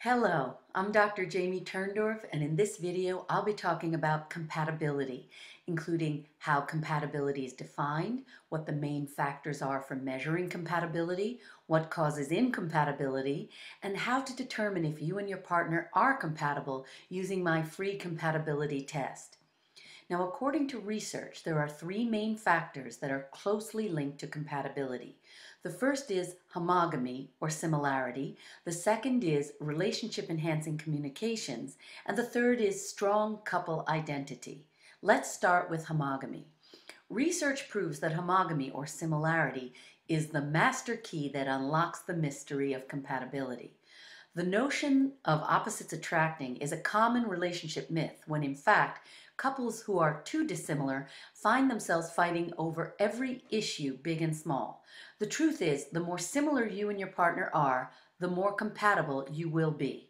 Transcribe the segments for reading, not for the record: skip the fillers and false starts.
Hello, I'm Dr. Jamie Turndorf, and in this video I'll be talking about compatibility, including how compatibility is defined, what the main factors are for measuring compatibility, what causes incompatibility, and how to determine if you and your partner are compatible using my free compatibility test. Now, according to research, there are three main factors that are closely linked to compatibility. The first is homogamy, or similarity. The second is relationship-enhancing communications. And the third is strong couple identity. Let's start with homogamy. Research proves that homogamy, or similarity, is the master key that unlocks the mystery of compatibility. The notion of opposites attracting is a common relationship myth when, in fact, couples who are too dissimilar find themselves fighting over every issue, big and small. The truth is, the more similar you and your partner are, the more compatible you will be.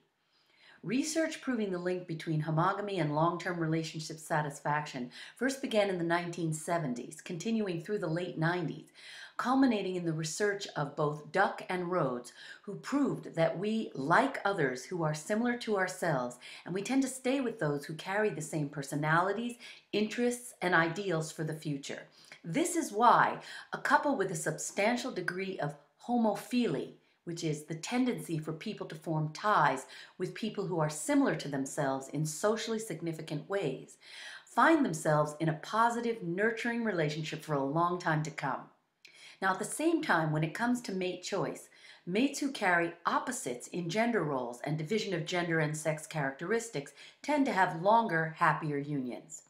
Research proving the link between homogamy and long-term relationship satisfaction first began in the 1970s, continuing through the late 90s, culminating in the research of both Duck and Rhodes, who proved that we like others who are similar to ourselves, and we tend to stay with those who carry the same personalities, interests, and ideals for the future. This is why a couple with a substantial degree of homophily, which is the tendency for people to form ties with people who are similar to themselves in socially significant ways, find themselves in a positive, nurturing relationship for a long time to come. Now, at the same time, when it comes to mate choice, mates who carry opposites in gender roles and division of gender and sex characteristics tend to have longer, happier unions.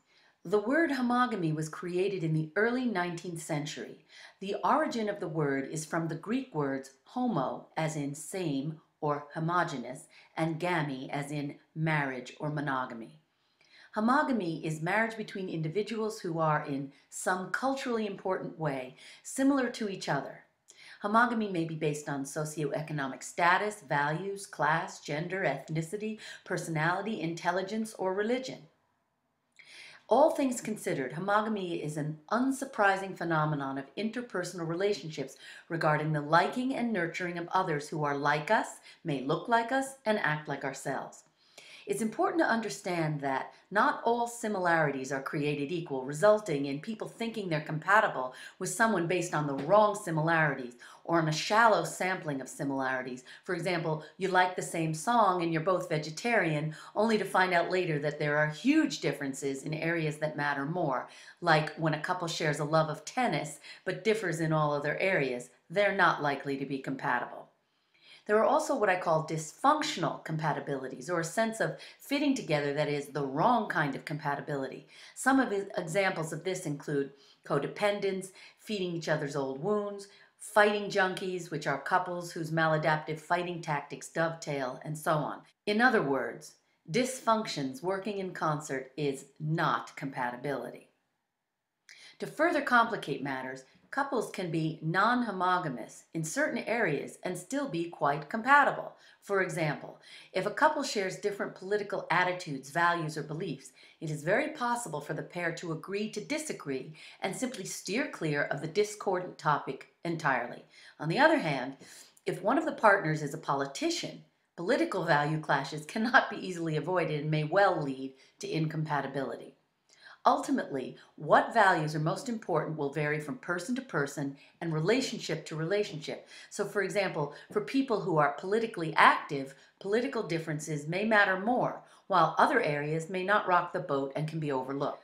The word homogamy was created in the early 19th century. The origin of the word is from the Greek words homo, as in same or homogeneous, and gamy, as in marriage or monogamy. Homogamy is marriage between individuals who are, in some culturally important way, similar to each other. Homogamy may be based on socioeconomic status, values, class, gender, ethnicity, personality, intelligence, or religion. All things considered, homogamy is an unsurprising phenomenon of interpersonal relationships regarding the liking and nurturing of others who are like us, may look like us, and act like ourselves. It's important to understand that not all similarities are created equal, resulting in people thinking they're compatible with someone based on the wrong similarities or on a shallow sampling of similarities. For example, you like the same song and you're both vegetarian, only to find out later that there are huge differences in areas that matter more, like when a couple shares a love of tennis but differs in all other areas. They're not likely to be compatible. There are also what I call dysfunctional compatibilities, or a sense of fitting together that is the wrong kind of compatibility. Some of the examples of this include codependence, feeding each other's old wounds, fighting junkies, which are couples whose maladaptive fighting tactics dovetail, and so on. In other words, dysfunctions working in concert is not compatibility. To further complicate matters, couples can be non-homogamous in certain areas and still be quite compatible. For example, if a couple shares different political attitudes, values, or beliefs, it is very possible for the pair to agree to disagree and simply steer clear of the discordant topic entirely. On the other hand, if one of the partners is a politician, political value clashes cannot be easily avoided and may well lead to incompatibility. Ultimately, what values are most important will vary from person to person and relationship to relationship. So, for example, for people who are politically active, political differences may matter more, while other areas may not rock the boat and can be overlooked.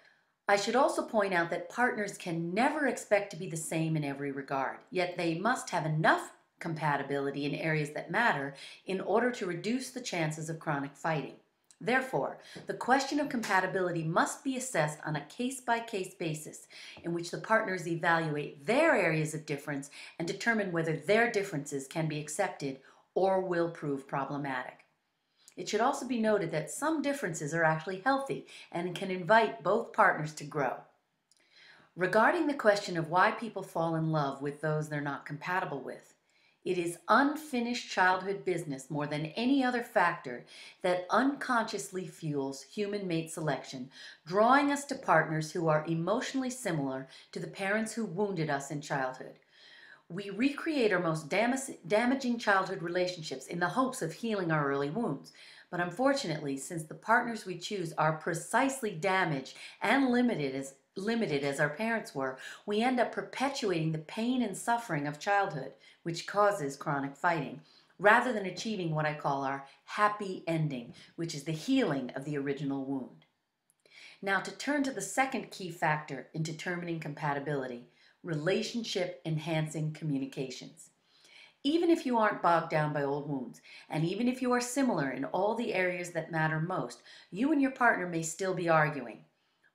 I should also point out that partners can never expect to be the same in every regard, yet they must have enough compatibility in areas that matter in order to reduce the chances of chronic fighting. Therefore, the question of compatibility must be assessed on a case-by-case basis in which the partners evaluate their areas of difference and determine whether their differences can be accepted or will prove problematic. It should also be noted that some differences are actually healthy and can invite both partners to grow. Regarding the question of why people fall in love with those they're not compatible with, it is unfinished childhood business more than any other factor that unconsciously fuels human mate selection, drawing us to partners who are emotionally similar to the parents who wounded us in childhood. We recreate our most damaging childhood relationships in the hopes of healing our early wounds. But unfortunately, since the partners we choose are precisely damaged and limited as our parents were, we end up perpetuating the pain and suffering of childhood, which causes chronic fighting, rather than achieving what I call our happy ending, which is the healing of the original wound. Now, to turn to the second key factor in determining compatibility, relationship enhancing communications. Even if you aren't bogged down by old wounds, and even if you are similar in all the areas that matter most, you and your partner may still be arguing.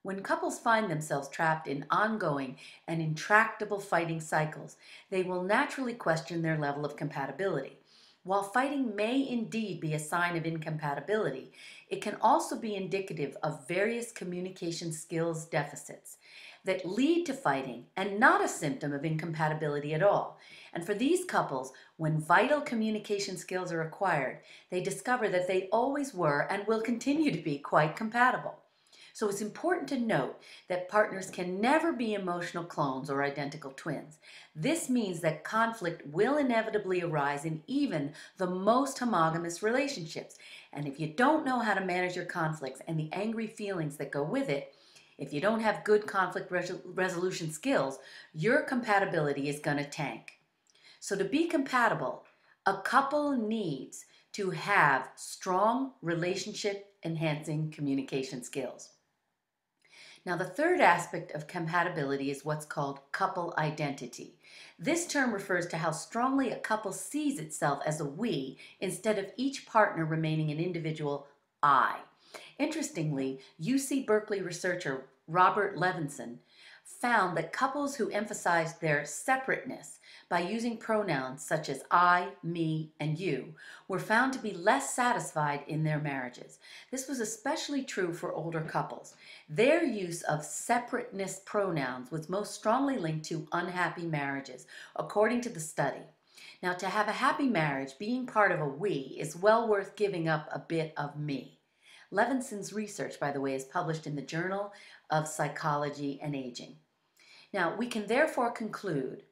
When couples find themselves trapped in ongoing and intractable fighting cycles, they will naturally question their level of compatibility. While fighting may indeed be a sign of incompatibility, it can also be indicative of various communication skills deficits that lead to fighting and not a symptom of incompatibility at all. And for these couples, when vital communication skills are acquired, they discover that they always were and will continue to be quite compatible. So it's important to note that partners can never be emotional clones or identical twins. This means that conflict will inevitably arise in even the most homogamous relationships. And if you don't know how to manage your conflicts and the angry feelings that go with it, if you don't have good conflict resolution skills, your compatibility is going to tank. So to be compatible, a couple needs to have strong relationship enhancing communication skills. Now, the third aspect of compatibility is what's called couple identity. This term refers to how strongly a couple sees itself as a we instead of each partner remaining an individual I. Interestingly, UC Berkeley researcher Robert Levinson found that couples who emphasized their separateness by using pronouns such as I, me, and you were found to be less satisfied in their marriages. This was especially true for older couples. Their use of separateness pronouns was most strongly linked to unhappy marriages, according to the study. Now, to have a happy marriage, being part of a we is well worth giving up a bit of me. Levinson's research, by the way, is published in the Journal of Psychology and Aging. Now, we can therefore conclude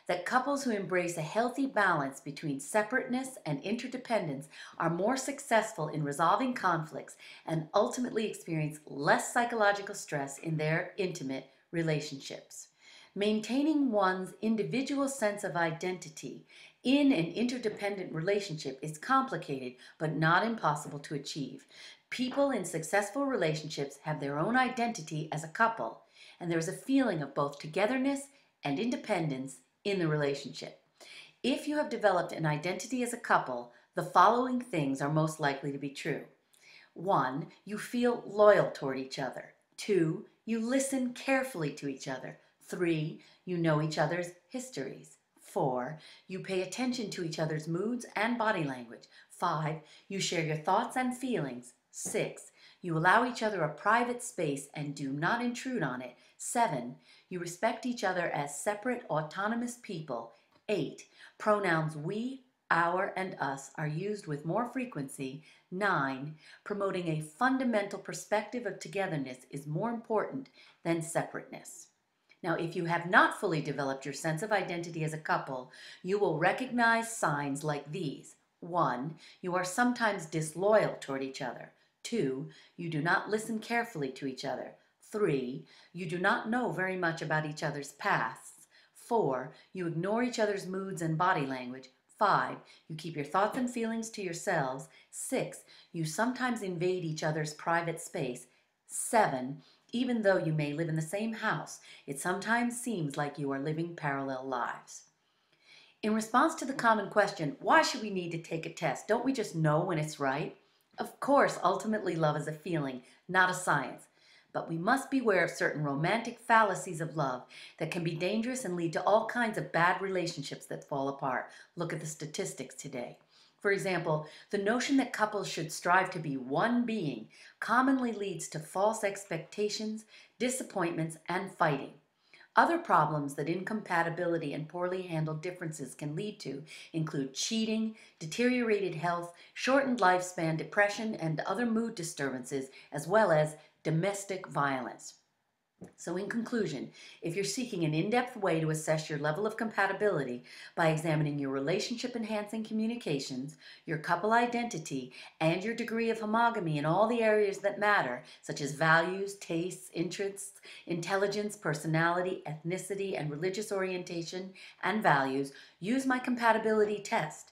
that couples who embrace a healthy balance between separateness and interdependence are more successful in resolving conflicts and ultimately experience less psychological stress in their intimate relationships. Maintaining one's individual sense of identity in an interdependent relationship is complicated but not impossible to achieve. People in successful relationships have their own identity as a couple, and there is a feeling of both togetherness and independence in the relationship. If you have developed an identity as a couple, the following things are most likely to be true. 1, you feel loyal toward each other. 2, you listen carefully to each other. 3, you know each other's histories. 4, you pay attention to each other's moods and body language. 5, you share your thoughts and feelings. 6, you allow each other a private space and do not intrude on it. 7, you respect each other as separate, autonomous people. 8, pronouns we, our, and us are used with more frequency. 9, promoting a fundamental perspective of togetherness is more important than separateness. Now, if you have not fully developed your sense of identity as a couple, you will recognize signs like these. 1, you are sometimes disloyal toward each other. 2, you do not listen carefully to each other. 3, you do not know very much about each other's pasts. 4, you ignore each other's moods and body language. 5, you keep your thoughts and feelings to yourselves. 6, you sometimes invade each other's private space. 7, even though you may live in the same house, it sometimes seems like you are living parallel lives. In response to the common question, why should we need to take a test? Don't we just know when it's right? Of course, ultimately love is a feeling, not a science. But we must beware of certain romantic fallacies of love that can be dangerous and lead to all kinds of bad relationships that fall apart. Look at the statistics today. For example, the notion that couples should strive to be one being commonly leads to false expectations, disappointments, and fighting. Other problems that incompatibility and poorly handled differences can lead to include cheating, deteriorated health, shortened lifespan, depression, and other mood disturbances, as well as domestic violence. So in conclusion, if you're seeking an in-depth way to assess your level of compatibility by examining your relationship-enhancing communications, your couple identity, and your degree of homogamy in all the areas that matter, such as values, tastes, interests, intelligence, personality, ethnicity, and religious orientation and values, use my compatibility test.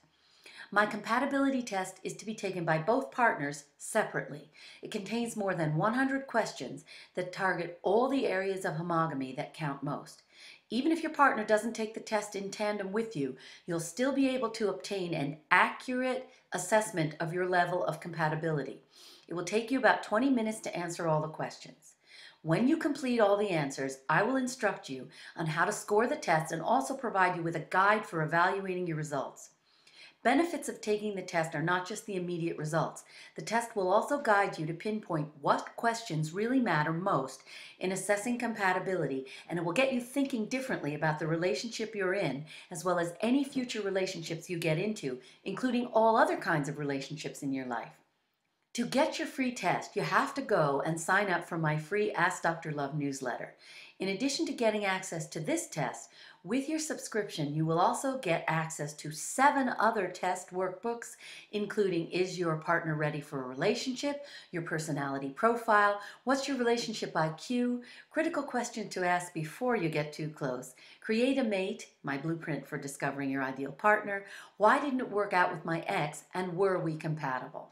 My compatibility test is to be taken by both partners separately. It contains more than 100 questions that target all the areas of homogamy that count most. Even if your partner doesn't take the test in tandem with you, you'll still be able to obtain an accurate assessment of your level of compatibility. It will take you about 20 minutes to answer all the questions. When you complete all the answers, I will instruct you on how to score the test and also provide you with a guide for evaluating your results. Benefits of taking the test are not just the immediate results. The test will also guide you to pinpoint what questions really matter most in assessing compatibility, and it will get you thinking differently about the relationship you're in, as well as any future relationships you get into, including all other kinds of relationships in your life. To get your free test, you have to go and sign up for my free Ask Dr. Love newsletter. In addition to getting access to this test, with your subscription, you will also get access to 7 other test workbooks, including Is Your Partner Ready for a Relationship, Your Personality Profile, What's Your Relationship IQ, Critical Questions to Ask Before You Get Too Close, Create a Mate, my blueprint for discovering your ideal partner, Why Didn't It Work Out with My Ex, and Were We Compatible?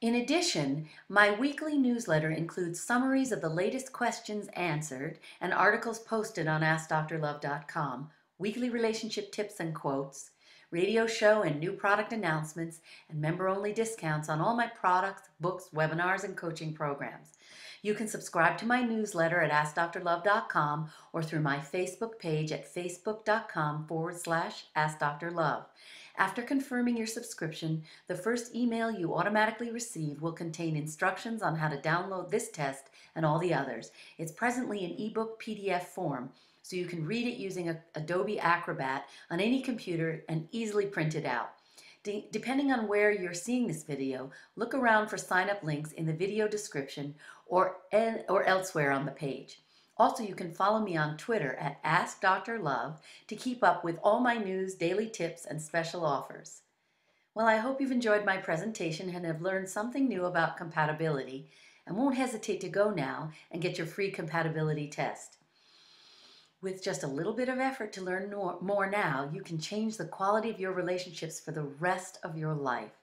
In addition, my weekly newsletter includes summaries of the latest questions answered and articles posted on AskDrLove.com, weekly relationship tips and quotes, radio show and new product announcements, and member-only discounts on all my products, books, webinars, and coaching programs. You can subscribe to my newsletter at AskDrLove.com or through my Facebook page at facebook.com/AskDrLove. After confirming your subscription, the first email you automatically receive will contain instructions on how to download this test and all the others. It's presently in ebook PDF form, so you can read it using Adobe Acrobat on any computer and easily print it out. Depending on where you're seeing this video, look around for sign-up links in the video description or elsewhere on the page. Also, you can follow me on Twitter at AskDrLove to keep up with all my news, daily tips, and special offers. Well, I hope you've enjoyed my presentation and have learned something new about compatibility, and won't hesitate to go now and get your free compatibility test. With just a little bit of effort to learn more now, you can change the quality of your relationships for the rest of your life.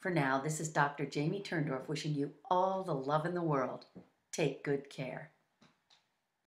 For now, this is Dr. Jamie Turndorf wishing you all the love in the world. Take good care.